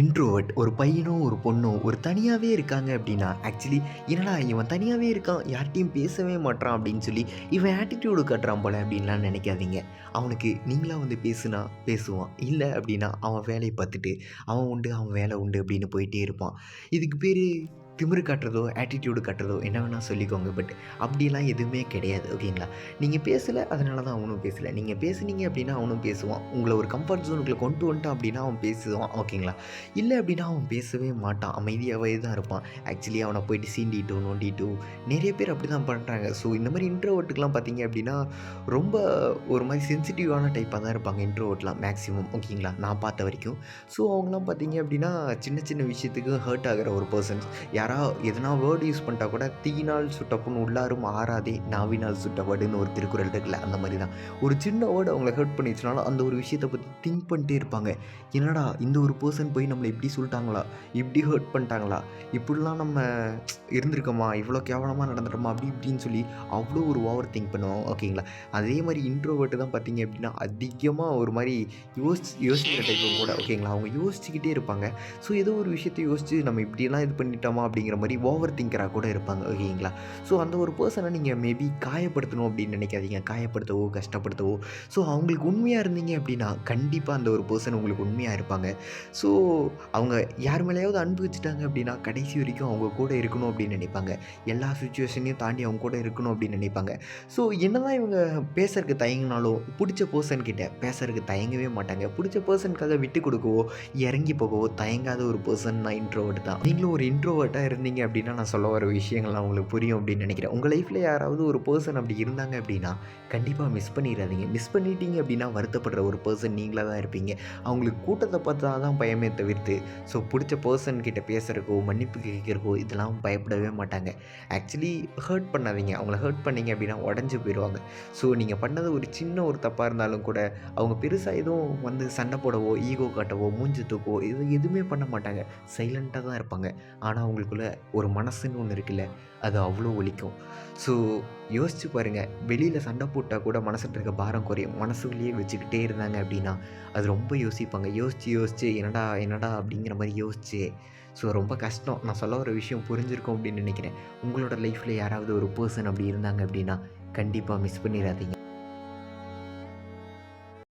Introvert ஒரு பையனோ ஒரு பொண்ணோ ஒரு தனியாகவே இருக்காங்க அப்படின்னா ஆக்சுவலி என்னடா இவன் தனியாகவே இருக்கான் யார்கிட்டையும் பேசவே மாட்றான் அப்படின்னு சொல்லி இவன் ஆட்டிடியூடு காட்டுறான் போல அப்படின்லாம் நினைக்காதீங்க. அவனுக்கு நீங்களாக வந்து பேசுனா பேசுவான், இல்லை அப்படின்னா அவன் வேலையை பார்த்துட்டு அவன் உண்டு அவன் வேலை உண்டு அப்படின்னு போயிட்டே இருப்பான். இதுக்கு பேர் திமிரு காட்டுறதோ ஆட்டிடியூடு காட்டுறதோ என்ன வேணால் சொல்லிக்கோங்க. பட் அப்படிலாம் எதுவுமே கிடையாது. ஓகேங்களா? நீங்கள் பேசலை அதனால தான் அவனும் பேசலை, நீங்கள் பேசுனீங்க அப்படின்னா அவனும் பேசுவான். உங்களை ஒரு கம்ஃபர்ட் ஜோனுக்குள்ளே கொண்டு வந்துட்டான் அப்படின்னா அவன் பேசுவான். ஓகேங்களா? இல்லை அப்படின்னா அவன் பேசவே மாட்டான், அமைதியாகவே தான் இருப்பான். ஆக்சுவலி அவனை போயிட்டு சீண்டிட்டோ நோண்டிட்டோ நிறைய பேர் அப்படி தான் பண்ணுறாங்க. ஸோ இந்த மாதிரி இன்ட்ரோவர்ட்டுக்கெலாம் பார்த்தீங்க அப்படின்னா ரொம்ப ஒரு மாதிரி சென்சிட்டிவான டைப்பாக தான் இருப்பாங்க இன்ட்ரோவர்ட்லாம் மேக்ஸிமம். ஓகேங்களா? நான் பார்த்த வரைக்கும். ஸோ அவங்களாம் பார்த்தீங்க அப்படின்னா சின்ன சின்ன விஷயத்துக்கு ஹர்ட் ஆகிற ஒரு பர்சன்ஸ். எதனா வேர்டு யூஸ் பண்ணிட்டா கூட தீயினால் சுட்ட புண் உள்ளாரும் ஆறாதே நாவினால் சுட்ட வடுன்னு ஒரு திருக்குறள் இருக்குல்ல, அந்த மாதிரி தான். ஒரு சின்ன வேர்டு அவங்கள ஹர்ட் பண்ணிடுச்சுனாலும் அந்த ஒரு விஷயத்தை பற்றி திங்க் பண்ணிட்டே இருப்பாங்க. என்னடா இந்த ஒரு பர்சன் போய் நம்மளை இப்படி சொல்லிட்டாங்களா, இப்படி ஹர்ட் பண்ணிட்டாங்களா, இப்படிலாம் நம்ம இருந்திருக்கோமா, இவ்வளோ கேவலமாக நடந்துட்டோமா, அப்படி இப்படின்னு சொல்லி அவ்வளோ ஒரு ஓவர் திங்க் பண்ணுவோம். ஓகேங்களா? அதே மாதிரி இன்ட்ரோவர்ட்டு தான் பார்த்தீங்க அப்படின்னா அதிகமாக ஒரு மாதிரி யோசிக்கிற டைப்பும் கூட. ஓகேங்களா? அவங்க யோசிச்சுக்கிட்டே இருப்பாங்க. ஸோ ஏதோ ஒரு விஷயத்தை யோசித்து நம்ம இப்படியெல்லாம் இது பண்ணிட்டோமா அப்படிங்கிற மாதிரி ஓவர் திங்கராக கூட இருப்பாங்க. ஓகேங்களா? ஸோ அந்த ஒரு பர்சனை நீங்கள் மேபி காயப்படுத்தணும் அப்படின்னு நினைக்காதீங்க, காயப்படுத்தவோ கஷ்டப்படுத்தவோ. ஸோ அவங்களுக்கு உண்மையாக இருந்தீங்க அப்படின்னா கண்டிப்பாக அந்த ஒரு பர்சன் உங்களுக்கு உண்மையாக இருப்பாங்க. ஸோ அவங்க யார் மேலேயாவது அன்பு வச்சுட்டாங்க அப்படின்னா கடைசி வரைக்கும் அவங்க கூட இருக்கணும் அப்படின்னு நினைப்பாங்க. எல்லா சுச்சுவேஷனையும் தாண்டி அவங்க கூட இருக்கணும் அப்படின்னு நினைப்பாங்க. ஸோ என்னதான் இவங்க பேசுறதுக்கு தயங்கினாலும் பிடிச்ச பர்சன் கிட்ட பேசுறதுக்கு தயங்கவே மாட்டாங்க. பிடிச்ச பர்சனுக்காக விட்டு கொடுக்கவோ இறங்கி போகவோ தயங்காத ஒரு பர்சன் நான் இன்ட்ரோவர்ட் தான். நீங்களும் ஒரு இன்ட்ரோவர்ட்டாக இருந்தீங்க அப்படின்னா நான் சொல்ல வர விஷயங்கள்லாம் உங்களுக்கு புரியும் அப்படின்னு நினைக்கிறேன். உங்கள் லைஃப்பில் யாராவது ஒரு பர்சன் அப்படி இருந்தாங்க அப்படின்னா கண்டிப்பாக மிஸ் பண்ணிடாதீங்க. மிஸ் பண்ணிட்டீங்க அப்படின்னா வருத்தப்படுற ஒரு பர்சன் நீங்களாக தான் இருப்பீங்க. அவங்களுக்கு கூட்டத்தை பார்த்தா தான் பயமே தவிர்த்து ஸோ பிடிச்ச பர்சன் கிட்ட பேசுகிறக்கோ மன்னிப்பு கேட்குறக்கோ இதெல்லாம் பயப்படவே மாட்டாங்க. ஆக்சுவலி ஹர்ட் பண்ணாதீங்க. அவங்கள ஹர்ட் பண்ணீங்க அப்படின்னா உடஞ்சி போயிடுவாங்க. ஸோ நீங்கள் பண்ணது ஒரு சின்ன ஒரு தப்பாக இருந்தாலும் கூட அவங்க பெருசாக எதுவும் வந்து சண்டை போடவோ ஈகோ காட்டவோ மூஞ்சி தூக்கவோ இது எதுவுமே பண்ண மாட்டாங்க. சைலண்ட்டாக தான் இருப்பாங்க. ஆனால் அவங்களுக்குள்ள ஒரு மனசுன்னு ஒன்று இருக்குல்ல, அது அவ்வளோ வலிக்கும். ஸோ யோசிச்சு பாருங்கள், வெளியில் சண்டை போட்டால் கூட மனசில் இருக்க பாரம் குறையும். மனசுக்குள்ளேயே வச்சுக்கிட்டே இருந்தாங்க அப்படின்னா அது ரொம்ப யோசிப்பாங்க. யோசித்து யோசித்து என்னடா என்னடா அப்படிங்கிற மாதிரி யோசிச்சு ஸோ ரொம்ப கஷ்டம். நான் சொல்ல வர விஷயம் புரிஞ்சிருக்கும் அப்படின்னு நினைக்கிறேன். உங்களோட லைஃப்பில் யாராவது ஒரு பர்சன் அப்படி இருந்தாங்க அப்படின்னா கண்டிப்பாக மிஸ் பண்ணிடாதீங்க.